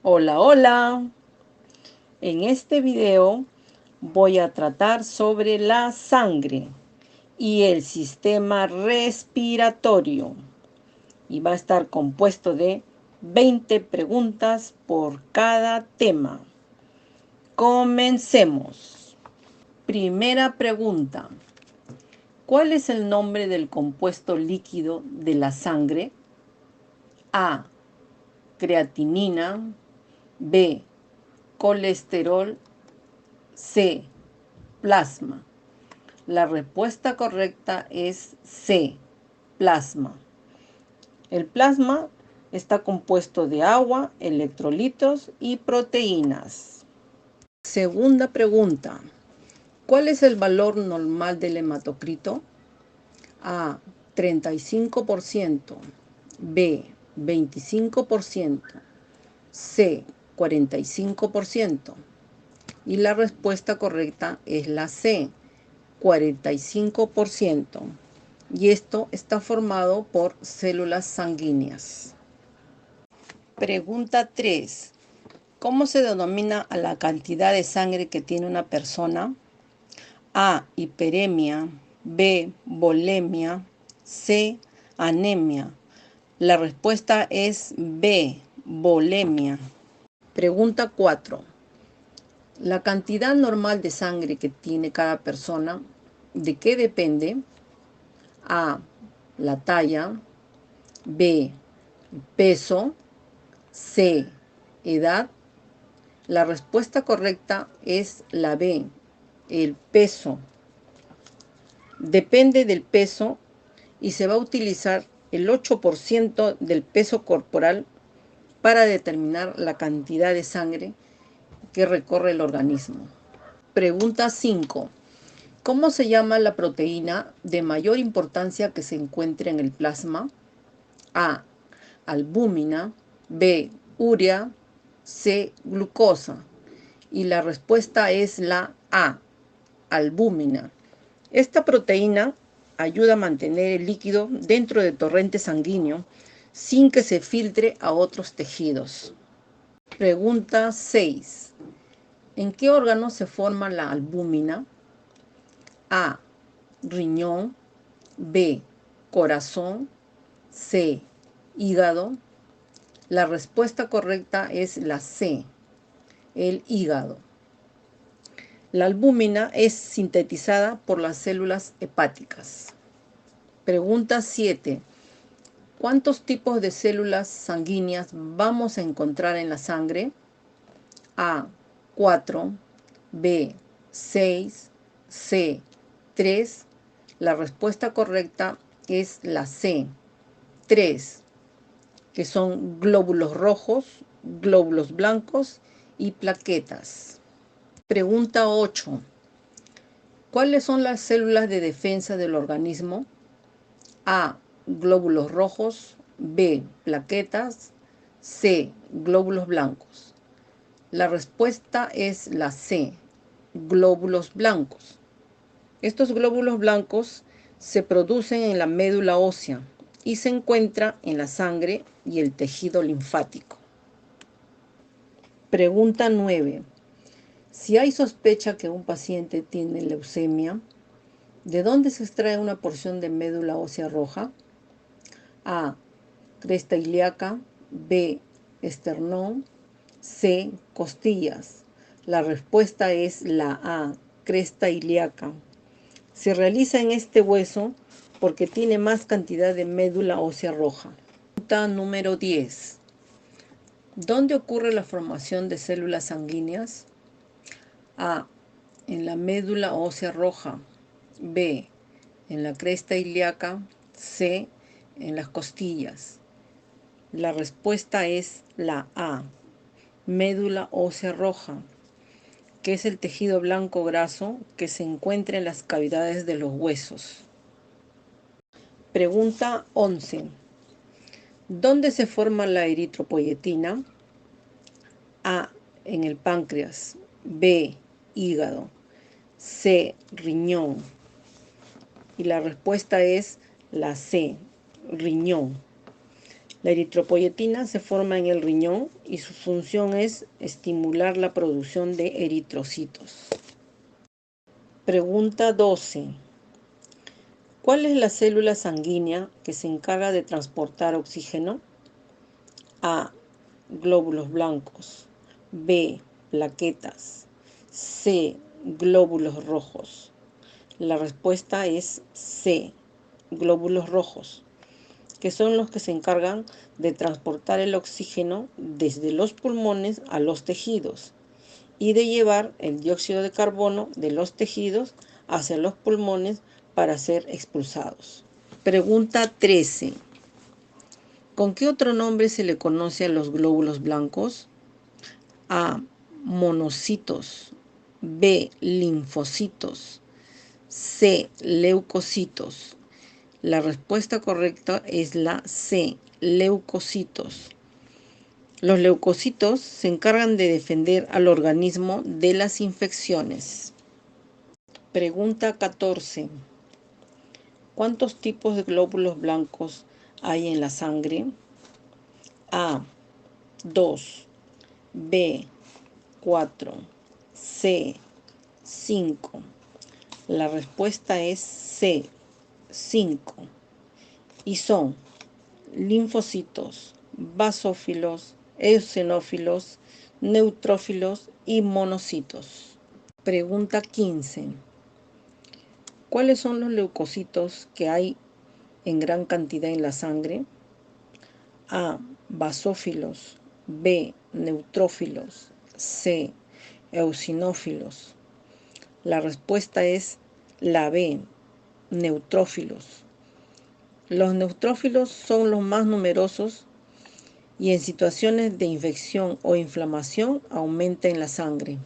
Hola, hola. En este video voy a tratar sobre la sangre y el sistema respiratorio. Y va a estar compuesto de 20 preguntas por cada tema. Comencemos. Primera pregunta. ¿Cuál es el nombre del compuesto líquido de la sangre? A. Creatinina. B. Colesterol. C. Plasma. La respuesta correcta es C, plasma. El plasma está compuesto de agua, electrolitos y proteínas. Segunda pregunta. ¿Cuál es el valor normal del hematocrito? A, 35%, B, 25%, C, 45%. Y la respuesta correcta es la C, 45%. Y esto está formado por células sanguíneas. Pregunta 3. ¿Cómo se denomina a la cantidad de sangre que tiene una persona? A. Hiperemia. B. Volemia. C. Anemia. La respuesta es B. Volemia. Pregunta 4. La cantidad normal de sangre que tiene cada persona, ¿de qué depende? A. La talla. B. Peso. C. Edad. La respuesta correcta es la B. El peso. Depende del peso y se va a utilizar el 8% del peso corporal para determinar la cantidad de sangre que recorre el organismo. Pregunta 5. ¿Cómo se llama la proteína de mayor importancia que se encuentra en el plasma? A. Albúmina. B. Urea. C. Glucosa. Y la respuesta es la A. Albúmina. Esta proteína ayuda a mantener el líquido dentro del torrente sanguíneo sin que se filtre a otros tejidos. Pregunta 6. ¿En qué órgano se forma la albúmina? A. Riñón. B. Corazón. C. Hígado. La respuesta correcta es la C, el hígado. La albúmina es sintetizada por las células hepáticas. Pregunta 7. ¿Cuántos tipos de células sanguíneas vamos a encontrar en la sangre? A. 4. B. 6. C. 3. La respuesta correcta es la C, 3, que son glóbulos rojos, glóbulos blancos y plaquetas. Pregunta 8. ¿Cuáles son las células de defensa del organismo? A. Glóbulos rojos. B. Plaquetas. C. Glóbulos blancos. La respuesta es la C. Glóbulos blancos. Estos glóbulos blancos se producen en la médula ósea y se encuentra en la sangre y el tejido linfático. Pregunta 9. Si hay sospecha que un paciente tiene leucemia, ¿de dónde se extrae una porción de médula ósea roja? A. Cresta ilíaca. B. Esternón. C. Costillas. La respuesta es la A. Cresta ilíaca. Se realiza en este hueso porque tiene más cantidad de médula ósea roja. Pregunta número 10. ¿Dónde ocurre la formación de células sanguíneas? A. En la médula ósea roja. B. En la cresta ilíaca. C. En las costillas. La respuesta es la A. Médula ósea roja, que es el tejido blanco graso que se encuentra en las cavidades de los huesos. Pregunta 11. ¿Dónde se forma la eritropoyetina? A. En el páncreas. B. Hígado. C. Riñón. Y la respuesta es la C. Riñón. La eritropoyetina se forma en el riñón y su función es estimular la producción de eritrocitos. Pregunta 12. ¿Cuál es la célula sanguínea que se encarga de transportar oxígeno? A. Glóbulos blancos. B. Plaquetas. C. Glóbulos rojos. La respuesta es C. Glóbulos rojos, que son los que se encargan de transportar el oxígeno desde los pulmones a los tejidos y de llevar el dióxido de carbono de los tejidos hacia los pulmones para ser expulsados. Pregunta 13. ¿Con qué otro nombre se le conoce a los glóbulos blancos? A. Monocitos. B. Linfocitos. C. Leucocitos. La respuesta correcta es la C. Leucocitos. Los leucocitos se encargan de defender al organismo de las infecciones. Pregunta 14. ¿Cuántos tipos de glóbulos blancos hay en la sangre? A. 2. B. 4. C. 5. La respuesta es C. 5. Y son linfocitos, basófilos, eosinófilos, neutrófilos y monocitos. Pregunta 15. ¿Cuáles son los leucocitos que hay en gran cantidad en la sangre? A. Basófilos. B. Neutrófilos. C. Eosinófilos. La respuesta es la B. Neutrófilos. Los neutrófilos son los más numerosos y en situaciones de infección o inflamación aumenta en la sangre.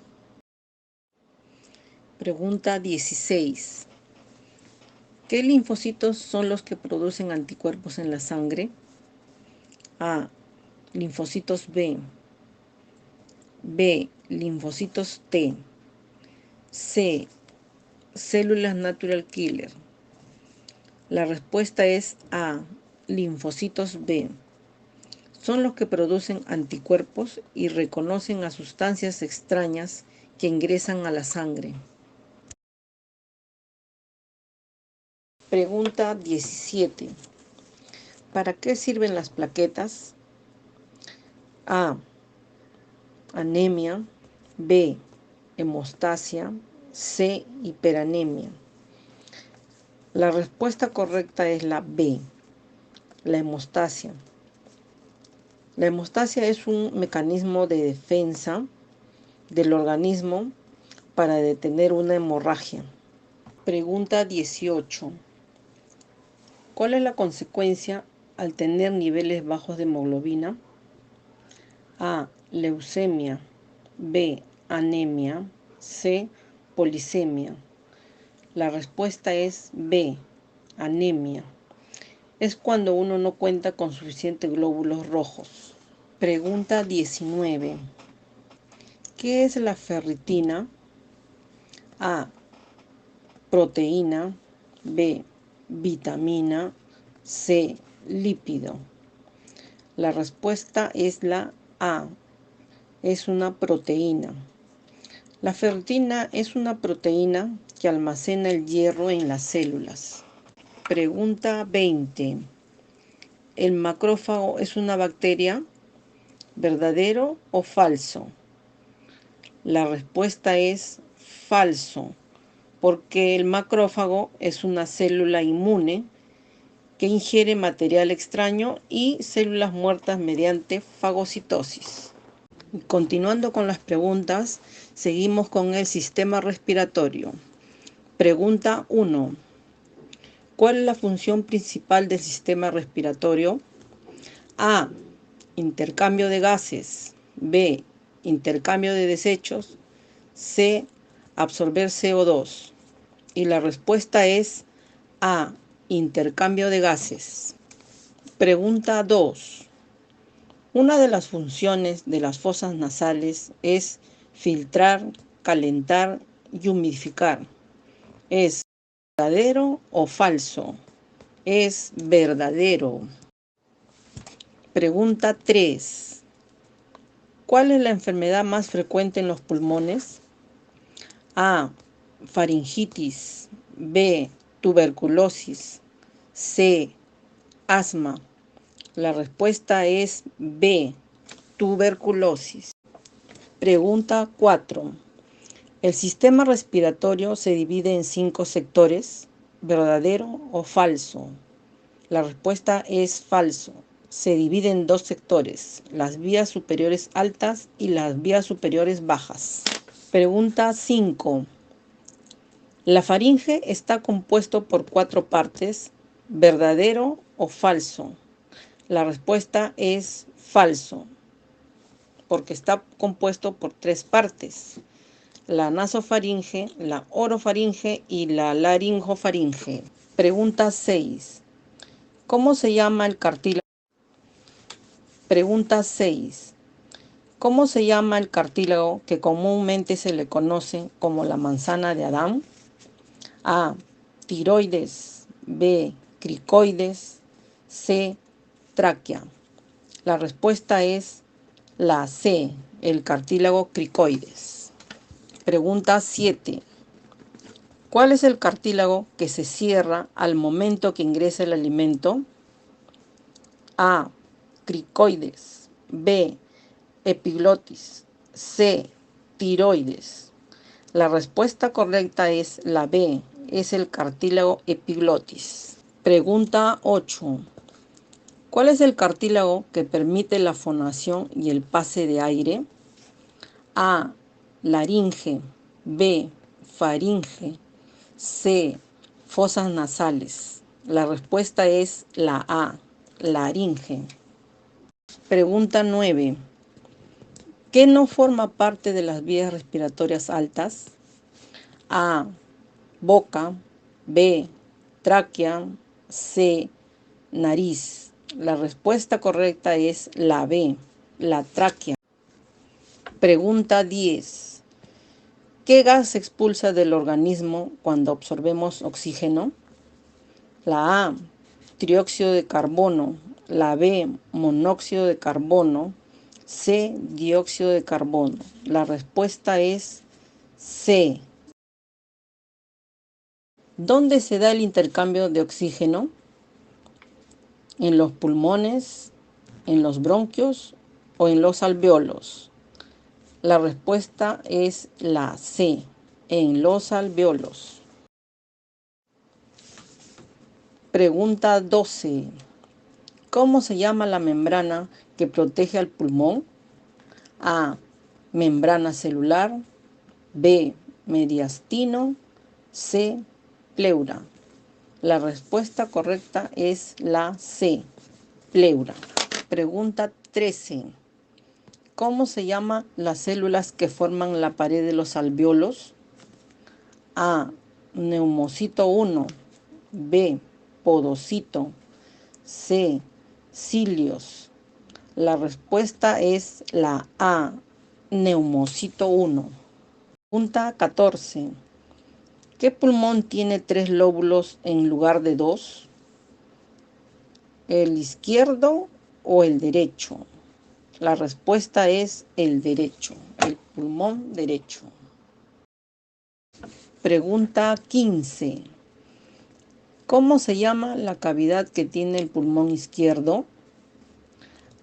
Pregunta 16. ¿Qué linfocitos son los que producen anticuerpos en la sangre? A. Linfocitos B. B. Linfocitos T. C. Células natural killer. La respuesta es A. Linfocitos B. Son los que producen anticuerpos y reconocen a sustancias extrañas que ingresan a la sangre. Pregunta 17. ¿Para qué sirven las plaquetas? A. Anemia. B. Hemostasia. C. Hiperanemia. La respuesta correcta es la B. La hemostasia. La hemostasia es un mecanismo de defensa del organismo para detener una hemorragia. Pregunta 18. ¿Cuál es la consecuencia al tener niveles bajos de hemoglobina? A. Leucemia. B. Anemia. C. Polisemia. La respuesta es B. Anemia. Es cuando uno no cuenta con suficientes glóbulos rojos. Pregunta 19. ¿Qué es la ferritina? A. Proteína. B. Vitamina. C. Lípido. La respuesta es la A. Es una proteína. La ferritina es una proteína que almacena el hierro en las células. Pregunta 20. ¿El macrófago es una bacteria? ¿Verdadero o falso? La respuesta es falso, porque el macrófago es una célula inmune que ingiere material extraño y células muertas mediante fagocitosis. Continuando con las preguntas, seguimos con el sistema respiratorio. Pregunta 1. ¿Cuál es la función principal del sistema respiratorio? A. Intercambio de gases. B. Intercambio de desechos. C. Absorber CO2. Y la respuesta es A. Intercambio de gases. Pregunta 2. Una de las funciones de las fosas nasales es filtrar, calentar y humidificar. ¿Es verdadero o falso? Es verdadero. Pregunta 3. ¿Cuál es la enfermedad más frecuente en los pulmones? A. Faringitis. B. Tuberculosis. C. Asma. La respuesta es B. Tuberculosis. Pregunta 4. ¿El sistema respiratorio se divide en 5 sectores? ¿Verdadero o falso? La respuesta es falso. Se divide en 2 sectores, las vías superiores altas y las vías superiores bajas. Pregunta 5. La faringe está compuesto por 4 partes, ¿verdadero o falso? La respuesta es falso, porque está compuesto por 3 partes, la nasofaringe, la orofaringe y la laringofaringe. Pregunta 6. ¿Cómo se llama el cartílago? Pregunta 6. ¿Cómo se llama el cartílago que comúnmente se le conoce como la manzana de Adán? A. Tiroides. B. Cricoides. C. Tráquea. La respuesta es la C, el cartílago cricoides. Pregunta 7. ¿Cuál es el cartílago que se cierra al momento que ingresa el alimento? A. Cricoides. B. Epiglotis. C. Tiroides. La respuesta correcta es la B, es el cartílago epiglotis. Pregunta 8. ¿Cuál es el cartílago que permite la fonación y el pase de aire? A. Laringe. B. Faringe. C. Fosas nasales. La respuesta es la A. Laringe. Pregunta 9. ¿Qué no forma parte de las vías respiratorias altas? A. Boca. B. Tráquea. C. Nariz. La respuesta correcta es la B, la tráquea. Pregunta 10. ¿Qué gas se expulsa del organismo cuando absorbemos oxígeno? La A, trióxido de carbono. La B, monóxido de carbono. C, dióxido de carbono. La respuesta es C. ¿Dónde se da el intercambio de oxígeno? ¿En los pulmones, en los bronquios o en los alveolos? La respuesta es la C, en los alveolos. Pregunta 12. ¿Cómo se llama la membrana que protege al pulmón? A. Membrana celular. B. Mediastino. C. Pleura. La respuesta correcta es la C, pleura. Pregunta 13. ¿Cómo se llaman las células que forman la pared de los alveolos? A. Neumocito 1. B. Podocito. C. Cilios. La respuesta es la A. Neumocito 1. Pregunta 14. ¿Qué pulmón tiene 3 lóbulos en lugar de 2? ¿El izquierdo o el derecho? La respuesta es el derecho, el pulmón derecho. Pregunta 15. ¿Cómo se llama la cavidad que tiene el pulmón izquierdo?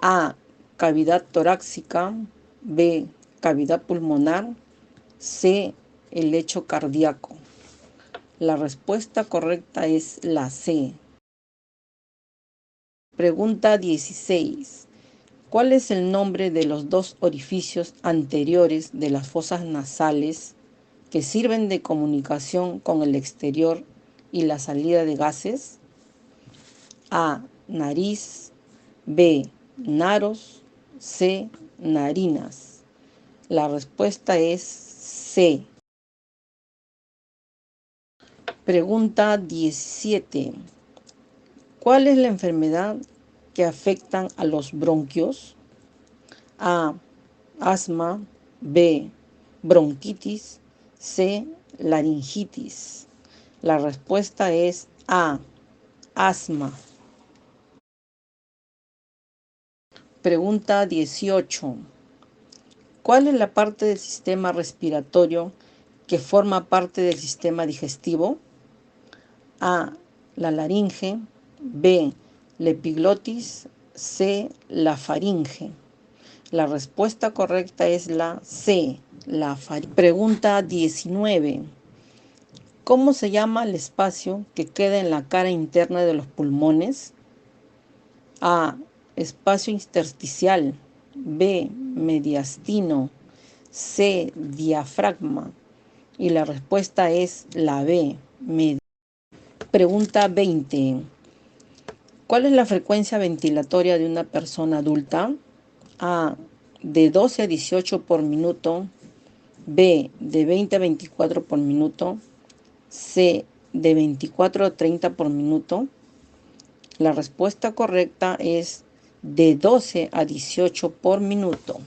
A. Cavidad torácica. B. Cavidad pulmonar. C. El lecho cardíaco. La respuesta correcta es la C. Pregunta 16. ¿Cuál es el nombre de los 2 orificios anteriores de las fosas nasales que sirven de comunicación con el exterior y la salida de gases? A. Nariz. B. Naros. C. Narinas. La respuesta es C. Pregunta 17. ¿Cuál es la enfermedad que afecta a los bronquios? A. Asma. B. Bronquitis. C. Laringitis. La respuesta es A. Asma. Pregunta 18. ¿Cuál es la parte del sistema respiratorio que forma parte del sistema digestivo? A, la laringe, B, la epiglotis, C, la faringe. La respuesta correcta es la C, la faringe. Pregunta 19. ¿Cómo se llama el espacio que queda en la cara interna de los pulmones? A, espacio intersticial, B, mediastino, C, diafragma. Y la respuesta es la B, mediastino. Pregunta 20. ¿Cuál es la frecuencia ventilatoria de una persona adulta? A, de 12 a 18 por minuto, B, de 20 a 24 por minuto, C, de 24 a 30 por minuto. La respuesta correcta es de 12 a 18 por minuto.